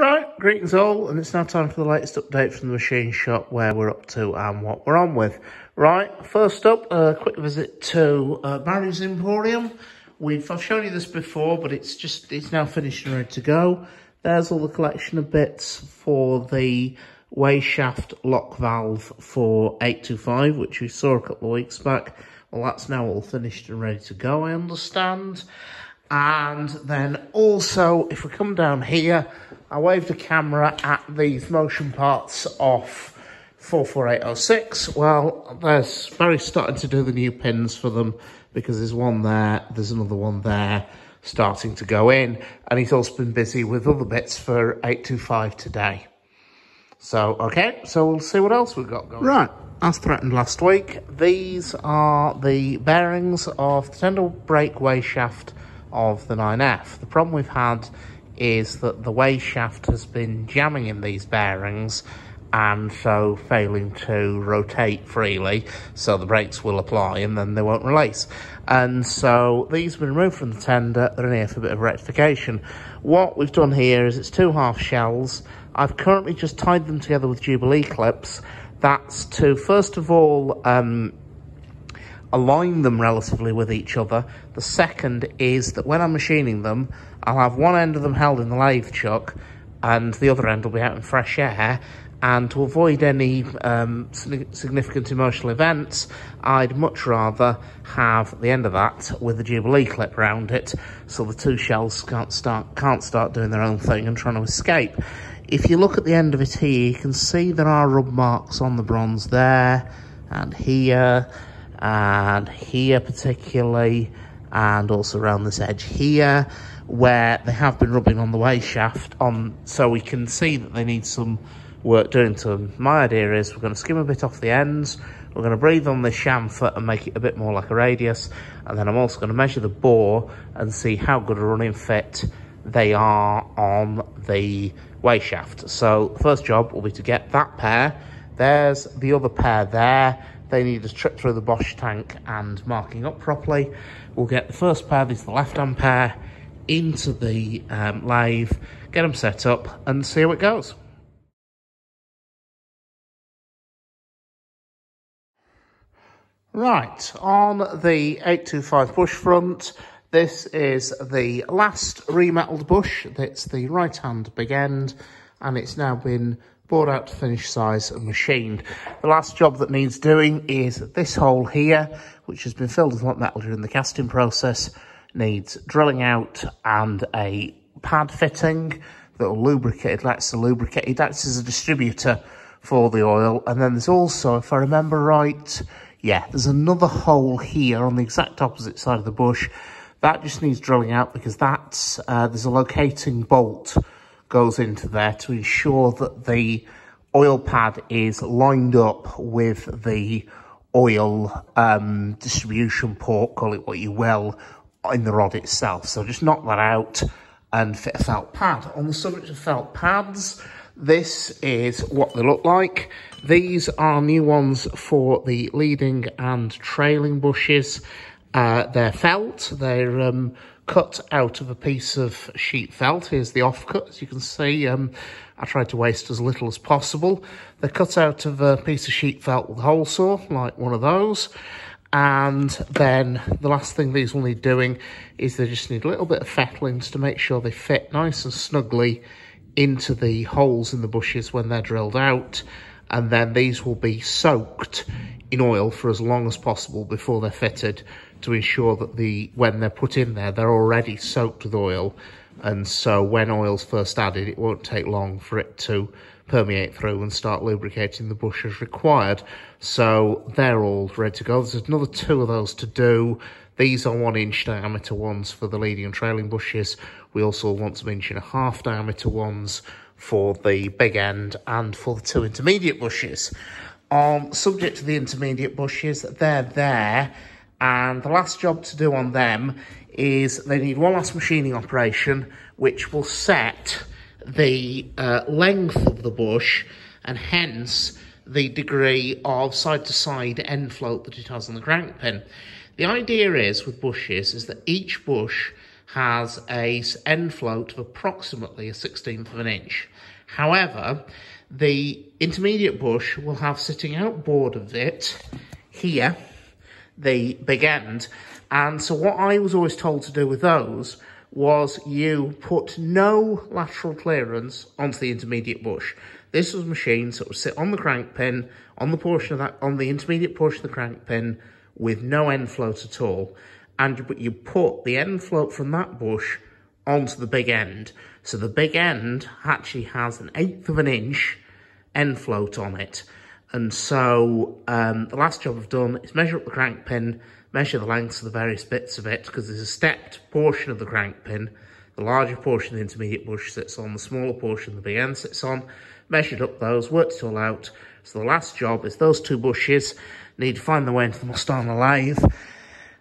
Right, greetings all, and it's now time for the latest update from the machine shop, where we're up to and what we're on with. Right, first up, a quick visit to Barry's Emporium. I've shown you this before, but it's now finished and ready to go. There's all the collection of bits for the way shaft lock valve for 825, which we saw a couple of weeks back. Well, that's now all finished and ready to go, I understand. And then also, if we come down here, I waved the camera at these motion parts off 44806. Well, Barry's starting to do the new pins for them, because there's one there, there's another one there starting to go in, and he's also been busy with other bits for 825 today. So, okay, so we'll see what else we've got going. Right, as threatened last week, these are the bearings of the tender brake way shaft of the 9F. The problem we've had is that the way shaft has been jamming in these bearings and so failing to rotate freely, so the brakes will apply and then they won't release. And so these have been removed from the tender. They're in here for a bit of rectification. What we've done here is it's two half shells. I've currently just tied them together with jubilee clips. That's to, first of all, align them relatively with each other. The second is that when I'm machining them, I'll have one end of them held in the lathe chuck and the other end will be out in fresh air. And to avoid any significant emotional events, I'd much rather have the end of that with the jubilee clip around it, so the two shells can't start doing their own thing and trying to escape. If you look at the end of it here, you can see there are rub marks on the bronze there and here particularly, and also around this edge here, where they have been rubbing on the way shaft on, so we can see that they need some work doing to them. My idea is we're going to skim a bit off the ends, we're going to breathe on the chamfer and make it a bit more like a radius, and then I'm also going to measure the bore and see how good a running fit they are on the way shaft. So the first job will be to get that pair. There's the other pair there. They need a trip through the Bosch tank and marking up properly. We'll get the first pair, this is the left-hand pair, into the lathe, get them set up and see how it goes. Right, on the 825 bush front, this is the last remetaled bush. It's the right-hand big end, and it's now been bored out to finish size and machined. The last job that needs doing is this hole here, which has been filled with hot metal during the casting process, needs drilling out and a pad fitting that will lubricate. It acts as a distributor for the oil. And then there's also, if I remember right, yeah, there's another hole here on the exact opposite side of the bush. That just needs drilling out, because that's there's a locating bolt goes into there to ensure that the oil pad is lined up with the oil distribution port, call it what you will, in the rod itself. So just knock that out and fit a felt pad. On the subject of felt pads, this is what they look like. These are new ones for the leading and trailing bushes. They're felt. They're cut out of a piece of sheet felt. Here's the offcut. As you can see, I tried to waste as little as possible. They're cut out of a piece of sheet felt with a hole saw, like one of those. And then the last thing these will need doing is they just need a little bit of fettlings to make sure they fit nice and snugly into the holes in the bushes when they're drilled out. And then these will be soaked in oil for as long as possible before they're fitted, to ensure that when they're put in there, they're already soaked with oil. And so when oil's first added, it won't take long for it to permeate through and start lubricating the bush as required. So they're all ready to go. There's another two of those to do. These are 1 inch diameter ones for the leading and trailing bushes. We also want some 1.5 inch diameter ones for the big end and for the two intermediate bushes. Subject to the intermediate bushes, they're there. And the last job to do on them is they need one last machining operation, which will set the length of the bush and hence the degree of side-to-side end float that it has on the crank pin. The idea is, with bushes, is that each bush has a end float of approximately a 1/16 of an inch. However, the intermediate bush will have sitting outboard of it here, the big end. And so what I was always told to do with those was you put no lateral clearance onto the intermediate bush. This was machined so it would sit on the crank pin, on the intermediate portion of the crank pin with no end float at all. And you put the end float from that bush onto the big end. So the big end actually has an 1/8 of an inch end float on it. And so the last job I've done is measure up the crank pin, measure the lengths of the various bits of it, because there's a stepped portion of the crank pin. The larger portion of the intermediate bush sits on, the smaller portion the big end sits on. Measured up those, worked it all out. So the last job is those two bushes need to find their way into the Mustang lathe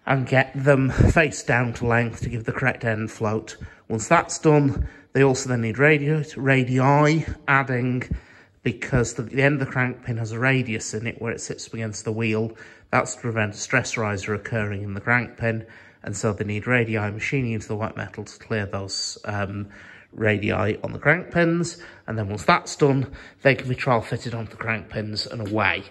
and get them face down to length to give the correct end float. Once that's done, they also then need radii adding, because the end of the crank pin has a radius in it where it sits against the wheel. That's to prevent a stress riser occurring in the crank pin, and so they need radii machining into the white metal to clear those radii on the crank pins. And then once that's done, they can be trial fitted onto the crank pins and away.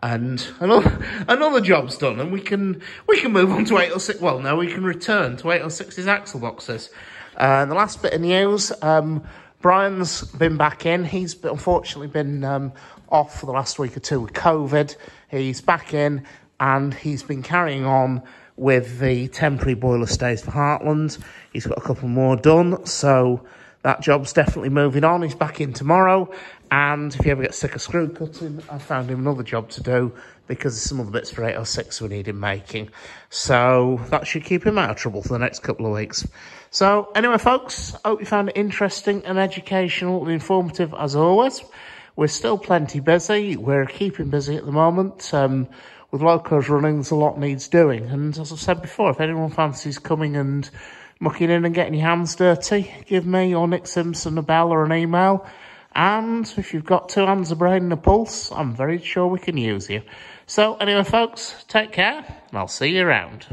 And another job's done, and we can move on to 806. Well, no, we can return to 806's axle boxes. And the last bit of news, Brian's been back in. He's unfortunately been off for the last week or two with COVID. He's back in, and he's been carrying on with the temporary boiler stays for Heartland. He's got a couple more done, so that job's definitely moving on. He's back in tomorrow. And if you ever get sick of screw cutting, I found him another job to do, because there's some other bits for 806 we need him making. So that should keep him out of trouble for the next couple of weeks. So anyway, folks, I hope you found it interesting and educational and informative as always. We're still plenty busy. We're keeping busy at the moment. With locos running, there's a lot needs doing. And as I've said before, if anyone fancies coming and mucking in and getting your hands dirty, give me or Nick Simpson a bell or an email. And if you've got 2 hands, a brain and a pulse, I'm very sure we can use you. So anyway, folks, take care, and I'll see you around.